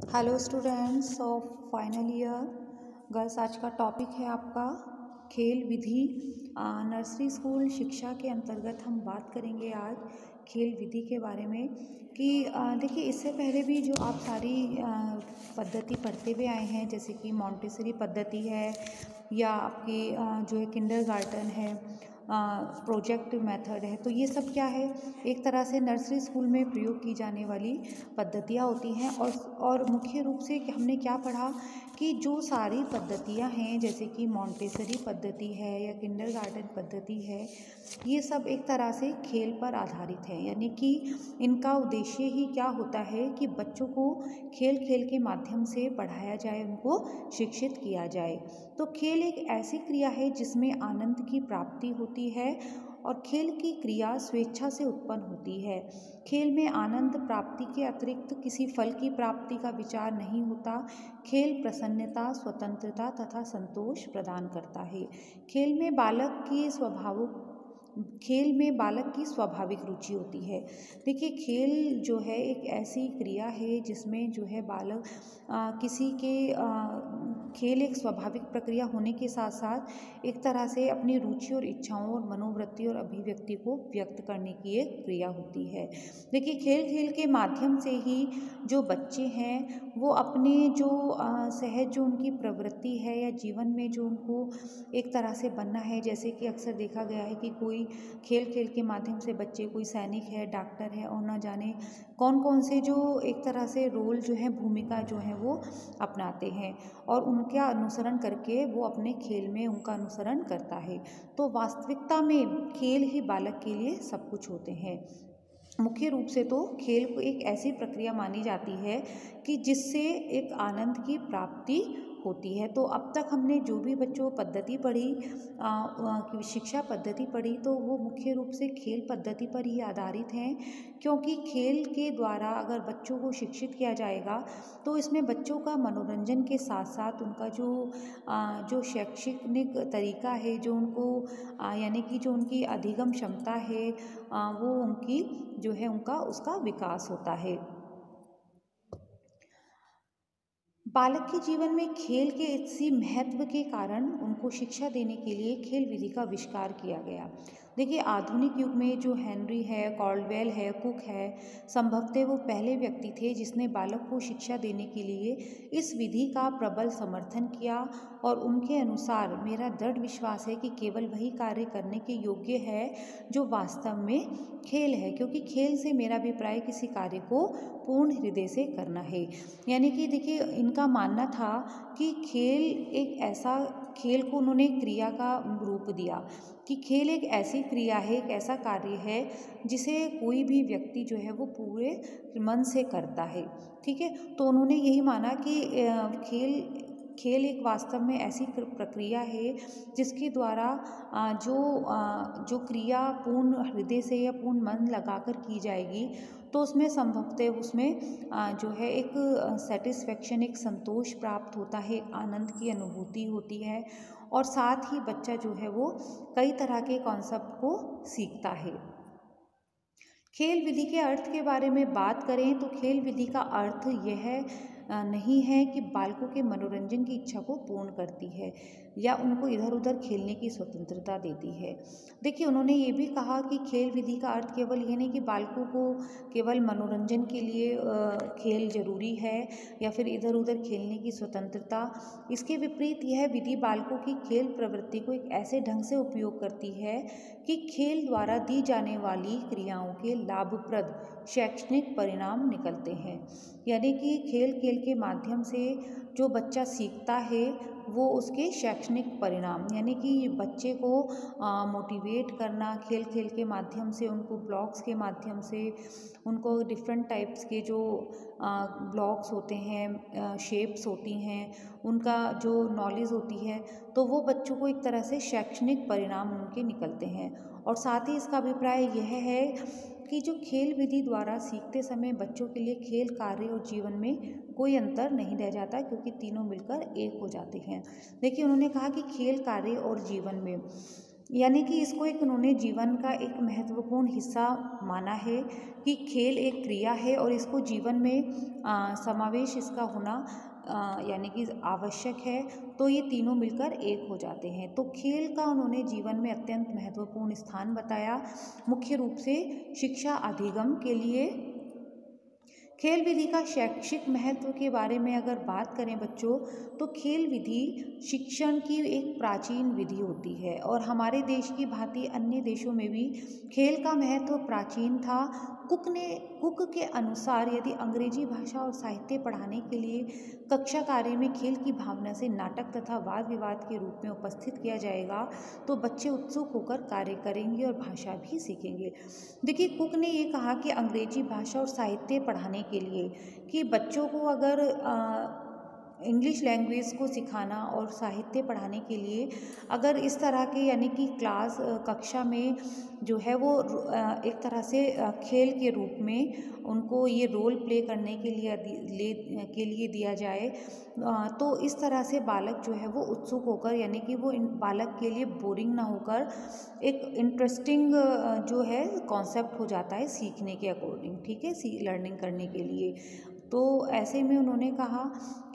Hello students of final year girls. आज का topic है आपका खेल विधि। नर्सरी स्कूल शिक्षा के अंतर्गत हम बात करेंगे आज खेल विधि के बारे में कि देखिए, इससे पहले भी जो आप सारी पद्धति पढ़ते हुए आए हैं, जैसे कि मॉन्टेसरी पद्धति है या आपकी जो है किंडरगार्टन है, प्रोजेक्ट मेथड है, तो ये सब क्या है, एक तरह से नर्सरी स्कूल में प्रयोग की जाने वाली पद्धतियाँ होती हैं। और मुख्य रूप से कि हमने क्या पढ़ा कि जो सारी पद्धतियाँ हैं, जैसे कि मॉन्टेसरी पद्धति है या किंडरगार्टन पद्धति है, ये सब एक तरह से खेल पर आधारित है। यानी कि इनका उद्देश्य ही क्या होता है कि बच्चों को खेल खेल के माध्यम से पढ़ाया जाए, उनको शिक्षित किया जाए। तो खेल एक ऐसी क्रिया है जिसमें आनंद की प्राप्ति होती है और खेल की क्रिया स्वेच्छा से उत्पन्न होती है। खेल में आनंद प्राप्ति के अतिरिक्त किसी फल की प्राप्ति का विचार नहीं होता। खेल प्रसन्नता, स्वतंत्रता तथा संतोष प्रदान करता है। खेल में बालक की स्वाभाविक रुचि होती है। देखिए, खेल जो है एक ऐसी क्रिया है जिसमें जो है बालक खेल एक स्वाभाविक प्रक्रिया होने के साथ साथ एक तरह से अपनी रुचि और इच्छाओं और मनोवृत्ति और अभिव्यक्ति को व्यक्त करने की एक क्रिया होती है। देखिए, खेल खेल के माध्यम से ही जो बच्चे हैं वो अपने जो सहज जो उनकी प्रवृत्ति है या जीवन में जो उनको एक तरह से बनना है, जैसे कि अक्सर देखा गया है कि कोई खेल खेल के माध्यम से बच्चे, कोई सैनिक है, डॉक्टर है, और ना जाने कौन कौन से जो एक तरह से रोल जो है, भूमिका जो है वो अपनाते हैं और उनका अनुसरण करके वो अपने खेल में उनका अनुसरण करता है। तो वास्तविकता में खेल ही बालक के लिए सब कुछ होते हैं। मुख्य रूप से तो खेल को एक ऐसी प्रक्रिया मानी जाती है कि जिससे एक आनंद की प्राप्ति होती है। तो अब तक हमने जो भी बच्चों पद्धति पढ़ी, शिक्षा पद्धति पढ़ी, तो वो मुख्य रूप से खेल पद्धति पर ही आधारित हैं, क्योंकि खेल के द्वारा अगर बच्चों को शिक्षित किया जाएगा तो इसमें बच्चों का मनोरंजन के साथ साथ उनका जो शैक्षणिक तरीका है, जो उनको यानी कि जो उनकी अधिगम क्षमता है, वो उनकी जो है उनका उसका विकास होता है। बालक के जीवन में खेल के इसी महत्व के कारण उनको शिक्षा देने के लिए खेल विधि का आविष्कार किया गया। देखिए, आधुनिक युग में जो हेनरी है, कॉल्डवेल है, कुक है, संभवतः वो पहले व्यक्ति थे जिसने बालक को शिक्षा देने के लिए इस विधि का प्रबल समर्थन किया। और उनके अनुसार मेरा दृढ़ विश्वास है कि केवल वही कार्य करने के योग्य है जो वास्तव में खेल है, क्योंकि खेल से मेरा अभिप्राय किसी कार्य को पूर्ण हृदय से करना है। यानी कि देखिए, इनका मानना था कि खेल को उन्होंने क्रिया का रूप दिया कि खेल एक ऐसी क्रिया है, एक ऐसा कार्य है जिसे कोई भी व्यक्ति जो है वो पूरे मन से करता है। ठीक है, तो उन्होंने यही माना कि खेल एक वास्तव में ऐसी प्रक्रिया है जिसके द्वारा जो क्रिया पूर्ण हृदय से या पूर्ण मन लगाकर की जाएगी, तो उसमें संभवतः जो है एक सेटिस्फेक्शन, एक संतोष प्राप्त होता है, एक आनंद की अनुभूति होती है, और साथ ही बच्चा जो है वो कई तरह के कॉन्सेप्ट को सीखता है। खेल विधि के अर्थ के बारे में बात करें तो खेल विधि का अर्थ यह नहीं है कि बालकों के मनोरंजन की इच्छा को पूर्ण करती है या उनको इधर उधर खेलने की स्वतंत्रता देती है। देखिए, उन्होंने ये भी कहा कि खेल विधि का अर्थ केवल ये नहीं कि बालकों को केवल मनोरंजन के लिए खेल जरूरी है या फिर इधर उधर खेलने की स्वतंत्रता। इसके विपरीत यह विधि बालकों की खेल प्रवृत्ति को एक ऐसे ढंग से उपयोग करती है कि खेल द्वारा दी जाने वाली क्रियाओं के लाभप्रद शैक्षणिक परिणाम निकलते हैं। यानी कि खेल खेल के माध्यम से जो बच्चा सीखता है वो उसके शैक्षणिक परिणाम, यानी कि बच्चे को मोटिवेट करना खेल खेल के माध्यम से, उनको ब्लॉक्स के माध्यम से, उनको डिफरेंट टाइप्स के जो ब्लॉक्स होते हैं, शेप्स होती हैं, उनका जो नॉलेज होती है, तो वो बच्चों को एक तरह से शैक्षणिक परिणाम उनके निकलते हैं। और साथ ही इसका अभिप्राय यह है कि जो खेल विधि द्वारा सीखते समय बच्चों के लिए खेल, कार्य और जीवन में कोई अंतर नहीं रह जाता, क्योंकि तीनों मिलकर एक हो जाते हैं। देखिए, उन्होंने कहा कि खेल, कार्य और जीवन में यानी कि इसको एक उन्होंने जीवन का एक महत्वपूर्ण हिस्सा माना है कि खेल एक क्रिया है और इसको जीवन में समावेश इसका होना यानी कि आवश्यक है। तो ये तीनों मिलकर एक हो जाते हैं। तो खेल का उन्होंने जीवन में अत्यंत महत्वपूर्ण स्थान बताया, मुख्य रूप से शिक्षा अधिगम के लिए। खेल विधि का शैक्षिक महत्व के बारे में अगर बात करें बच्चों, तो खेल विधि शिक्षण की एक प्राचीन विधि होती है और हमारे देश की भांति अन्य देशों में भी खेल का महत्व प्राचीन था। कुक के अनुसार यदि अंग्रेजी भाषा और साहित्य पढ़ाने के लिए कक्षा कार्य में खेल की भावना से नाटक तथा वाद विवाद के रूप में उपस्थित किया जाएगा तो बच्चे उत्सुक होकर कार्य करेंगे और भाषा भी सीखेंगे। देखिए, कुक ने ये कहा कि अंग्रेजी भाषा और साहित्य पढ़ाने के लिए कि बच्चों को अगर इंग्लिश लैंग्वेज को सिखाना और साहित्य पढ़ाने के लिए अगर इस तरह के यानी कि कक्षा में जो है वो एक तरह से खेल के रूप में उनको ये रोल प्ले करने के लिए दिया जाए, तो इस तरह से बालक जो है वो उत्सुक होकर यानी कि वो बालक के लिए बोरिंग ना होकर एक इंटरेस्टिंग जो है कॉन्सेप्ट हो जाता है सीखने के अकॉर्डिंग, ठीक है, लर्निंग करने के लिए। तो ऐसे में उन्होंने कहा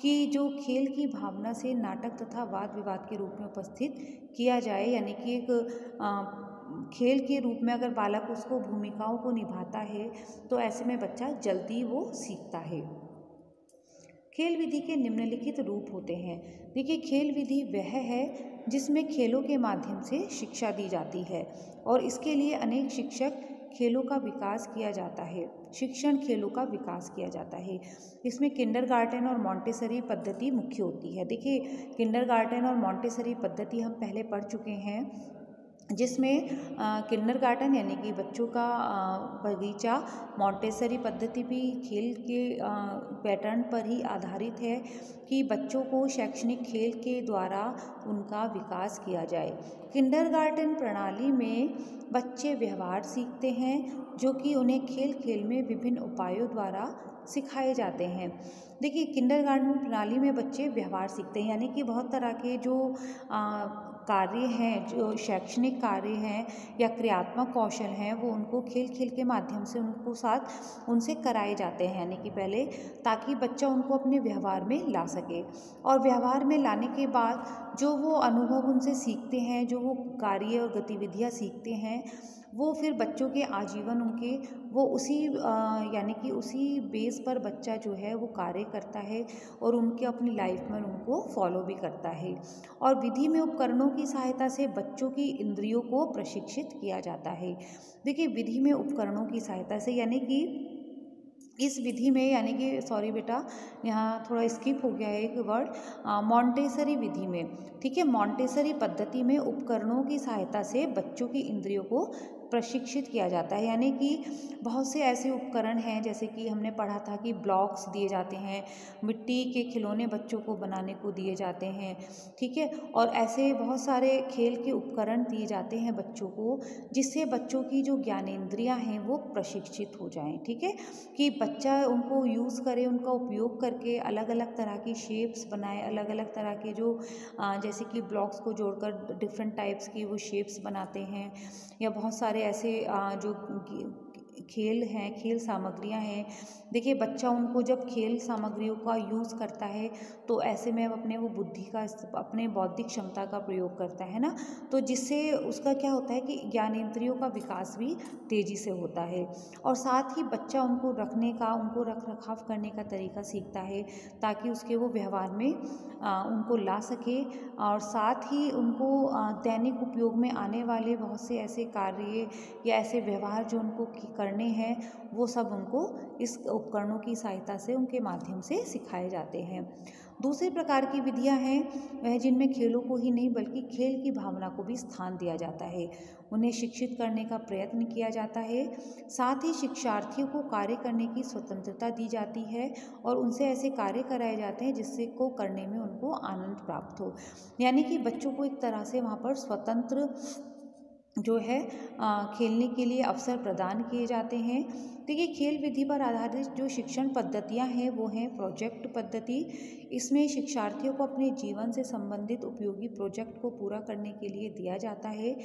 कि जो खेल की भावना से नाटक तथा वाद विवाद के रूप में उपस्थित किया जाए, यानी कि एक खेल के रूप में अगर बालक उसको भूमिकाओं को निभाता है तो ऐसे में बच्चा जल्दी वो सीखता है। खेल विधि के निम्नलिखित रूप होते हैं। देखिए, खेल विधि वह है जिसमें खेलों के माध्यम से शिक्षा दी जाती है और इसके लिए अनेक शिक्षक खेलों का विकास किया जाता है। शिक्षण खेलों का विकास किया जाता है। इसमें किंडरगार्टन और मॉन्टेसरी पद्धति मुख्य होती है। देखिए, किंडरगार्टन और मॉन्टेसरी पद्धति हम पहले पढ़ चुके हैं, जिसमें किंडरगार्टन यानी कि बच्चों का बगीचा, मॉन्टेसरी पद्धति भी खेल के पैटर्न पर ही आधारित है कि बच्चों को शैक्षणिक खेल के द्वारा उनका विकास किया जाए। किंडरगार्टन प्रणाली में बच्चे व्यवहार सीखते हैं जो कि उन्हें खेल खेल में विभिन्न उपायों द्वारा सिखाए जाते हैं। देखिए, किंडरगार्टन प्रणाली में बच्चे व्यवहार सीखते हैं यानी कि बहुत तरह के जो कार्य हैं, जो शैक्षणिक कार्य हैं या क्रियात्मक कौशल हैं, वो उनको खेल खेल के माध्यम से उनसे कराए जाते हैं, यानी कि पहले, ताकि बच्चा उनको अपने व्यवहार में ला सके। और व्यवहार में लाने के बाद जो वो अनुभव उनसे सीखते हैं, जो वो कार्य और गतिविधियाँ सीखते हैं, वो फिर बच्चों के आजीवन उनके वो उसी यानी कि उसी बेस पर बच्चा जो है वो कार्य करता है और उनके अपनी लाइफ में उनको फॉलो भी करता है। और विधि में उपकरणों की सहायता से बच्चों की इंद्रियों को प्रशिक्षित किया जाता है। देखिए, विधि में उपकरणों की सहायता से यानी कि इस विधि में, यानी कि सॉरी बेटा, यहाँ थोड़ा स्किप हो गया है एक वर्ड, मॉन्टेसरी विधि में, ठीक है, मॉन्टेसरी पद्धति में उपकरणों की सहायता से बच्चों की इंद्रियों को प्रशिक्षित किया जाता है। यानी कि बहुत से ऐसे उपकरण हैं, जैसे कि हमने पढ़ा था कि ब्लॉक्स दिए जाते हैं, मिट्टी के खिलौने बच्चों को बनाने को दिए जाते हैं, ठीक है, और ऐसे बहुत सारे खेल के उपकरण दिए जाते हैं बच्चों को, जिससे बच्चों की जो ज्ञानेंद्रियां हैं वो प्रशिक्षित हो जाएं, ठीक है, कि बच्चा उनको यूज़ करे, उनका उपयोग करके अलग अलग तरह की शेप्स बनाए, अलग अलग तरह के जो जैसे कि ब्लॉक्स को जोड़कर डिफरेंट टाइप्स की वो शेप्स बनाते हैं, या बहुत सारे ऐसे जो खेल हैं, खेल सामग्रियां हैं। देखिए, बच्चा उनको जब खेल सामग्रियों का यूज़ करता है तो ऐसे में अपने वो बुद्धि का, अपने बौद्धिक क्षमता का प्रयोग करता है ना, तो जिससे उसका क्या होता है कि ज्ञानेंद्रियों का विकास भी तेज़ी से होता है। और साथ ही बच्चा उनको रखने का, उनको रख रखाव करने का तरीका सीखता है, ताकि उसके वो व्यवहार में उनको ला सके, और साथ ही उनको दैनिक उपयोग में आने वाले बहुत से ऐसे कार्य या ऐसे व्यवहार जो उनको करने हैं, वो सब उनको इस उपकरणों की सहायता से, उनके माध्यम से सिखाए जाते हैं। दूसरे प्रकार की विधियां हैं वह जिनमें खेलों को ही नहीं बल्कि खेल की भावना को भी स्थान दिया जाता है, उन्हें शिक्षित करने का प्रयत्न किया जाता है। साथ ही शिक्षार्थियों को कार्य करने की स्वतंत्रता दी जाती है और उनसे ऐसे कार्य कराए जाते हैं जिससे को करने में उनको आनंद प्राप्त हो। यानी कि बच्चों को एक तरह से वहाँ पर स्वतंत्र जो है खेलने के लिए अवसर प्रदान किए जाते हैं। देखिए, खेल विधि पर आधारित जो शिक्षण पद्धतियाँ हैं वो हैं प्रोजेक्ट पद्धति। इसमें शिक्षार्थियों को अपने जीवन से संबंधित उपयोगी प्रोजेक्ट को पूरा करने के लिए दिया जाता है।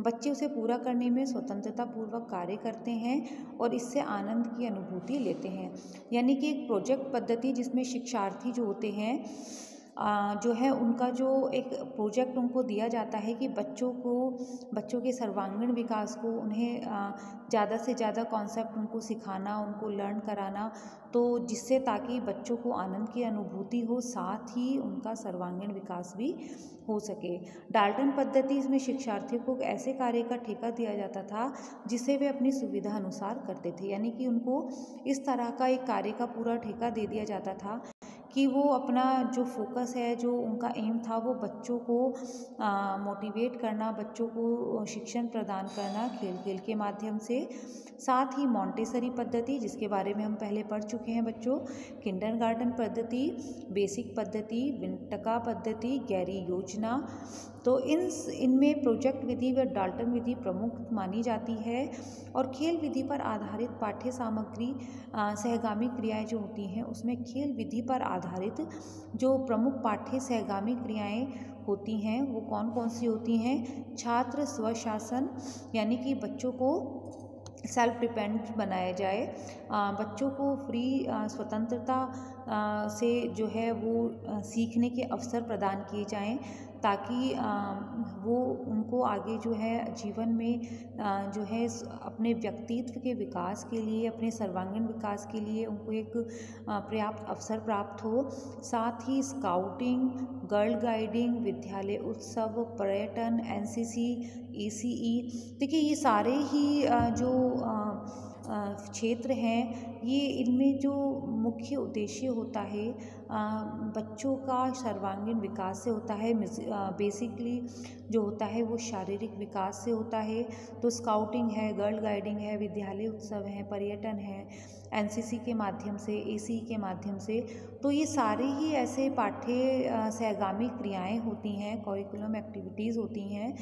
बच्चे उसे पूरा करने में स्वतंत्रता पूर्वक कार्य करते हैं और इससे आनंद की अनुभूति लेते हैं। यानी कि एक प्रोजेक्ट पद्धति जिसमें शिक्षार्थी जो होते हैं जो है उनका जो एक प्रोजेक्ट उनको दिया जाता है कि बच्चों के सर्वांगीण विकास को उन्हें ज़्यादा से ज़्यादा कॉन्सेप्ट उनको सिखाना, उनको लर्न कराना, तो जिससे ताकि बच्चों को आनंद की अनुभूति हो, साथ ही उनका सर्वांगीण विकास भी हो सके। डाल्टन पद्धति, इसमें शिक्षार्थियों को ऐसे कार्य का ठेका दिया जाता था जिसे वे अपनी सुविधा अनुसार करते थे। यानी कि उनको इस तरह का एक कार्य का पूरा ठेका दे दिया जाता था कि वो अपना जो फोकस है, जो उनका एम था, वो बच्चों को मोटिवेट करना, बच्चों को शिक्षण प्रदान करना खेल खेल के माध्यम से। साथ ही मॉन्टेसरी पद्धति, जिसके बारे में हम पहले पढ़ चुके हैं बच्चों, किंडरगार्टन पद्धति, बेसिक पद्धति, विंटका पद्धति, गैरी योजना। तो इनमें प्रोजेक्ट विधि व डाल्टन विधि प्रमुख मानी जाती है। और खेल विधि पर आधारित पाठ्य सामग्री सहगामी क्रियाएं जो होती हैं, उसमें खेल विधि पर आधारित जो प्रमुख पाठ्य सहगामी क्रियाएं होती हैं वो कौन कौन सी होती हैं? छात्र स्वशासन, यानी कि बच्चों को सेल्फ डिपेंडेंट बनाया जाए, बच्चों को फ्री स्वतंत्रता से जो है वो सीखने के अवसर प्रदान किए जाएं, ताकि वो उनको आगे जो है जीवन में जो है अपने व्यक्तित्व के विकास के लिए, अपने सर्वांगीण विकास के लिए उनको एक पर्याप्त अवसर प्राप्त हो। साथ ही स्काउटिंग, गर्ल गाइडिंग, विद्यालय उत्सव, पर्यटन, एनसीसी, ईसीई, देखिए ये सारे ही जो क्षेत्र हैं, ये इनमें जो मुख्य उद्देश्य होता है बच्चों का सर्वांगीण विकास से होता है। बेसिकली जो होता है वो शारीरिक विकास से होता है। तो स्काउटिंग है, गर्ल गाइडिंग है, विद्यालय उत्सव है, पर्यटन है, एनसीसी के माध्यम से, एसी के माध्यम से। तो ये सारे ही ऐसे पाठ्य सहगामी क्रियाएं होती हैं, करिकुलम एक्टिविटीज़ होती हैं,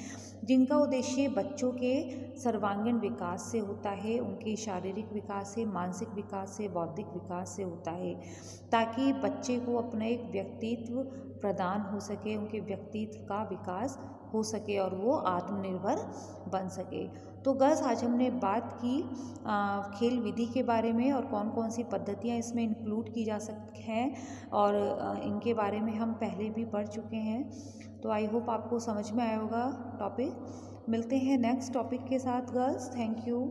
जिनका उद्देश्य बच्चों के सर्वांगीण विकास से होता है, उनके शारीरिक विकास से, मानसिक विकास से, बौद्धिक विकास से होता है, ताकि बच्चे को अपना एक व्यक्तित्व प्रदान हो सके, उनके व्यक्तित्व का विकास हो सके और वो आत्मनिर्भर बन सके। तो गर्ल्स, आज हमने बात की खेल विधि के बारे में और कौन कौन सी पद्धतियाँ इसमें इंक्लूड की जा सकती हैं, और इनके बारे में हम पहले भी पढ़ चुके हैं। तो आई होप आपको समझ में आया होगा टॉपिक। मिलते हैं नेक्स्ट टॉपिक के साथ गर्ल्स। Thank you.